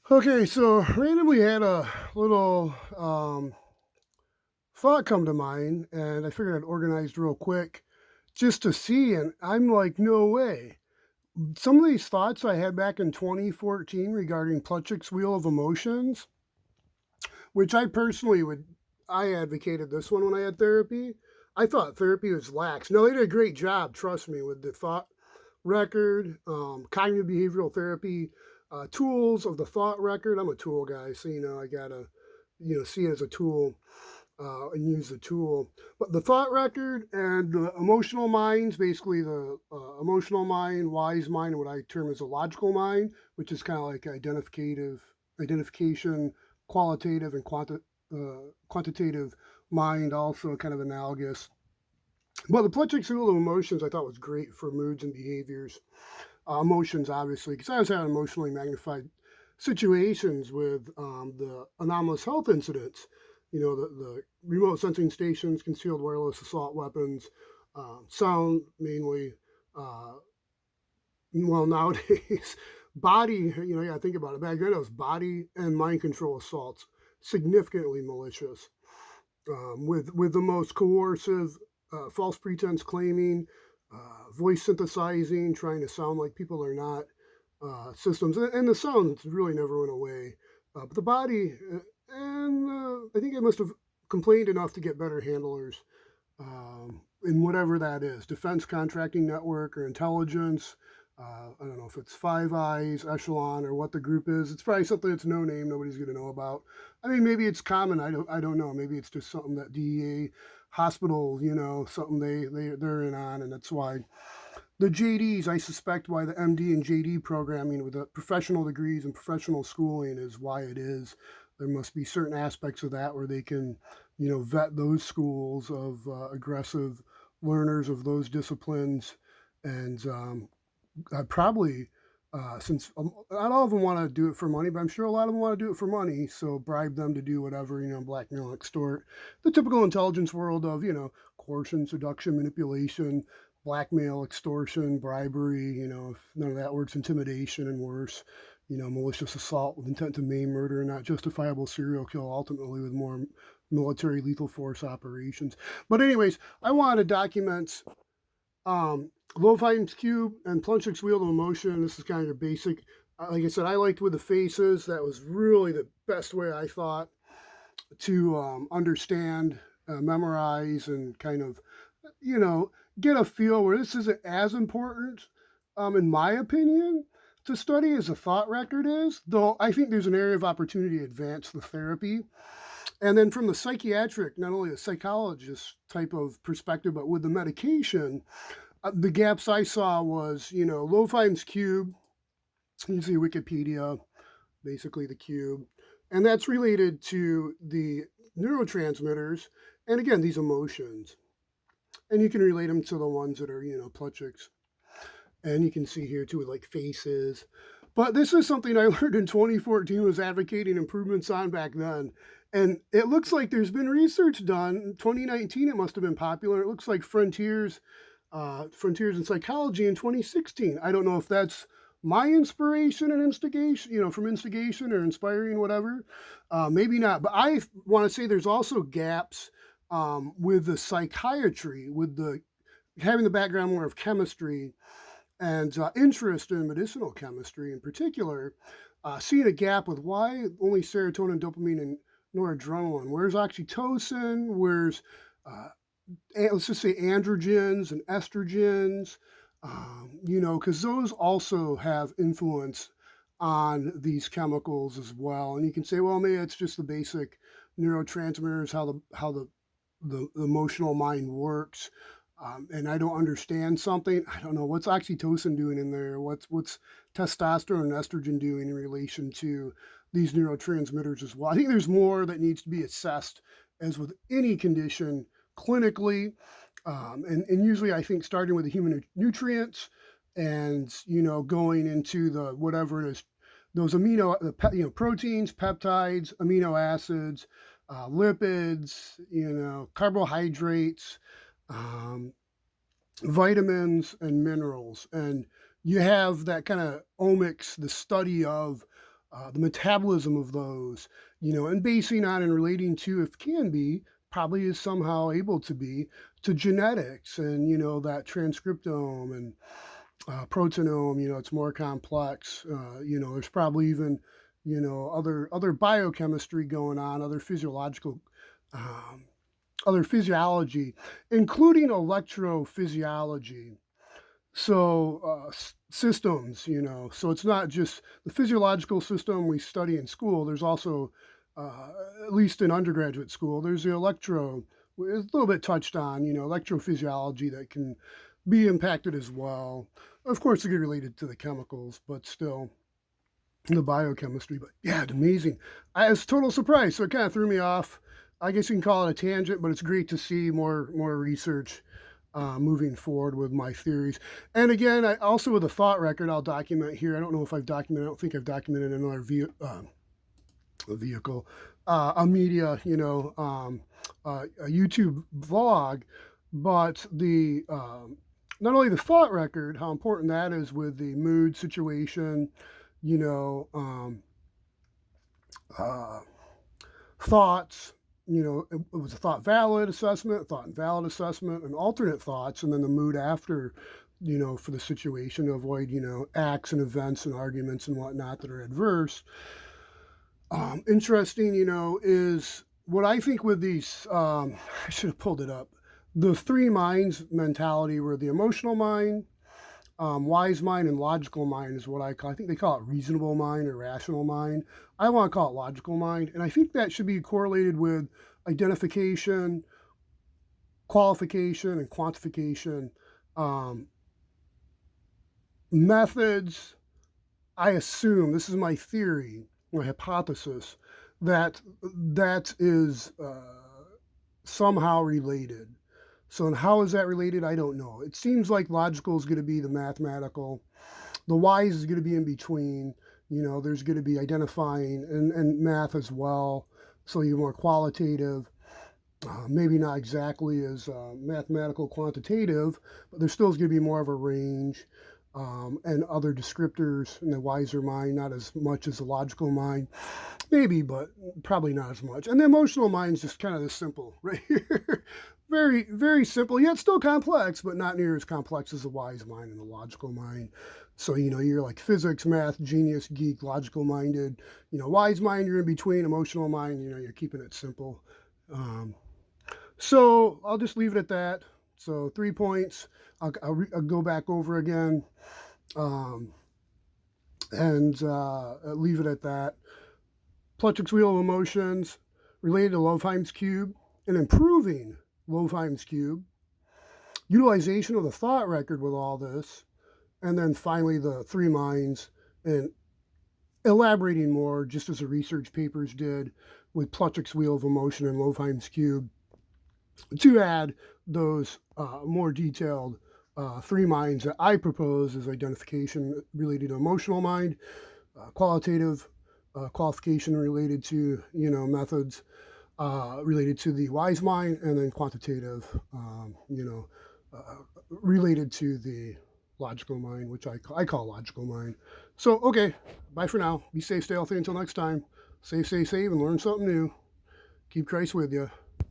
Okay, so randomly had a little thought come to mind, and I figured I'd organize real quick just to see. And I'm like, no way. Some of these thoughts I had back in 2014 regarding Plutchik's Wheel of Emotions, which I personally I advocated this one when I had therapy. I thought therapy was lax. No, they did a great job, trust me, with the thought record, cognitive behavioral therapy, tools of the thought record. I'm a tool guy, so I gotta, see it as a tool and use the tool. But the thought record and the emotional minds, basically the emotional mind, wise mind, and what I term as a logical mind, which is kind of like identification, qualitative and quantitative mind, also kind of analogous. But the Plutchik Wheel of Emotions I thought was great for moods and behaviors. Emotions, obviously, because I was having emotionally magnified situations with the anomalous health incidents. The remote sensing stations, concealed wireless assault weapons, sound mainly. Uh, well, nowadays, body, you got to think about it. Back then, it was body and mind control assaults, significantly malicious, with the most coercive, false pretense claiming, voice synthesizing, trying to sound like people are not, systems, and the sound really never went away. But the body, and I think I must have complained enough to get better handlers in whatever that is, defense contracting network or intelligence. I don't know if it's Five Eyes, Echelon, or what the group is. It's probably something that's no name, nobody's going to know about. I mean, maybe it's common. I don't know. Maybe it's just something that DEA hospital, something they're in on, and that's why the JDs. I suspect why the MD and JD programming with the professional degrees and professional schooling is why it is. There must be certain aspects of that where they can, vet those schools of aggressive learners of those disciplines, and probably since not all of them want to do it for money, but I'm sure a lot of them want to do it for money. So bribe them to do whatever, blackmail, extort, the typical intelligence world of, coercion, seduction, manipulation, blackmail, extortion, bribery. If none of that works, intimidation and worse. Malicious assault with intent to maim, murder, and not justifiable serial kill, ultimately with more military lethal force operations. But anyways, I wanted to document Lövheim's cube and Plutchik's wheel of emotion. This is kind of your basic. Like I said, I liked with the faces. That was really the best way I thought to understand, memorize, and kind of, you know, get a feel where this isn't as important, in my opinion, to study as a thought record is. Though I think there's an area of opportunity to advance the therapy. And then from the psychiatric, not only the psychologist type of perspective, but with the medication, the gaps I saw was, Lövheim's cube. You see Wikipedia, basically the cube, and that's related to the neurotransmitters, and again these emotions, and you can relate them to the ones that are Plutchik's, and you can see here too with like faces. But this is something I learned in 2014 was advocating improvements on back then. And it looks like there's been research done. In 2019, it must have been popular. It looks like Frontiers in Psychology in 2016. I don't know if that's my inspiration and instigation, from instigation or inspiring, whatever. Maybe not. But I want to say there's also gaps with the psychiatry, with the having the background more of chemistry and interest in medicinal chemistry in particular, seeing a gap with why only serotonin, dopamine, and noradrenaline. Where's oxytocin? Where's let's just say androgens and estrogens? Because those also have influence on these chemicals as well. And you can say, well, maybe it's just the basic neurotransmitters, how the emotional mind works, and I don't understand something. I don't know what's oxytocin doing in there. What's testosterone and estrogen doing in relation to these neurotransmitters as well. I think there's more that needs to be assessed, as with any condition, clinically, and usually I think starting with the human nutrients, and going into the whatever it is, those proteins, peptides, amino acids, lipids, carbohydrates, um, vitamins and minerals. And you have that kind of omics, the study of the metabolism of those, and basing on and relating to, if can be, probably is somehow able to be, to genetics and, that transcriptome and proteome, it's more complex. There's probably even, other biochemistry going on, um, other physiology, including electrophysiology. So, systems, so it's not just the physiological system we study in school. There's also, at least in undergraduate school, there's the it's a little bit touched on, electrophysiology that can be impacted as well. Of course, it get related to the chemicals, but still the biochemistry. But yeah, it's amazing. I was total surprise. So it kind of threw me off. I guess you can call it a tangent, but it's great to see more research moving forward with my theories. And again, I also with a thought record, I'll document here. I don't know if I've documented. I don't think I've documented another a vehicle, a media, a YouTube vlog, but the not only the thought record, how important that is with the mood situation, you know, um, uh, thoughts. It was a thought valid assessment, thought invalid assessment, and alternate thoughts, and then the mood after, for the situation to avoid, acts and events and arguments and whatnot that are adverse. Interesting, is what I think with these, I should have pulled it up. The three minds mentality, where the emotional mind, wise mind, and logical mind is what I think they call it reasonable mind or rational mind. I want to call it logical mind. And I think that should be correlated with identification, qualification, and quantification, um, methods. I assume, this is my theory, my hypothesis, that that is somehow related. So, and how is that related? I don't know. It seems like logical is going to be the mathematical, the wise is going to be in between. There's going to be identifying and math as well. So you're more qualitative, maybe not exactly as mathematical quantitative, but there still is going to be more of a range, and other descriptors in the wiser mind, not as much as the logical mind. Maybe, but probably not as much. And the emotional mind is just kind of this simple right here. Very, very simple, yet still complex, but not near as complex as the wise mind and the logical mind. So, you're like physics, math, genius, geek, logical minded. Wise mind, you're in between. Emotional mind, you're keeping it simple. Um, so I'll just leave it at that. So 3 points. I'll go back over again, um, and leave it at that. Plutchik's wheel of emotions related to Lövheim's cube and improving Lövheim's cube, utilization of the thought record with all this, and then finally the three minds and elaborating more, just as the research papers did with Plutchik's wheel of emotion and Lövheim's cube, to add those more detailed three minds that I propose as identification related to emotional mind, qualitative qualification related to methods related to the wise mind, and then quantitative related to the logical mind, which I call logical mind. So okay, bye for now. Be safe, stay healthy until next time. Save, and learn something new. Keep Christ with you.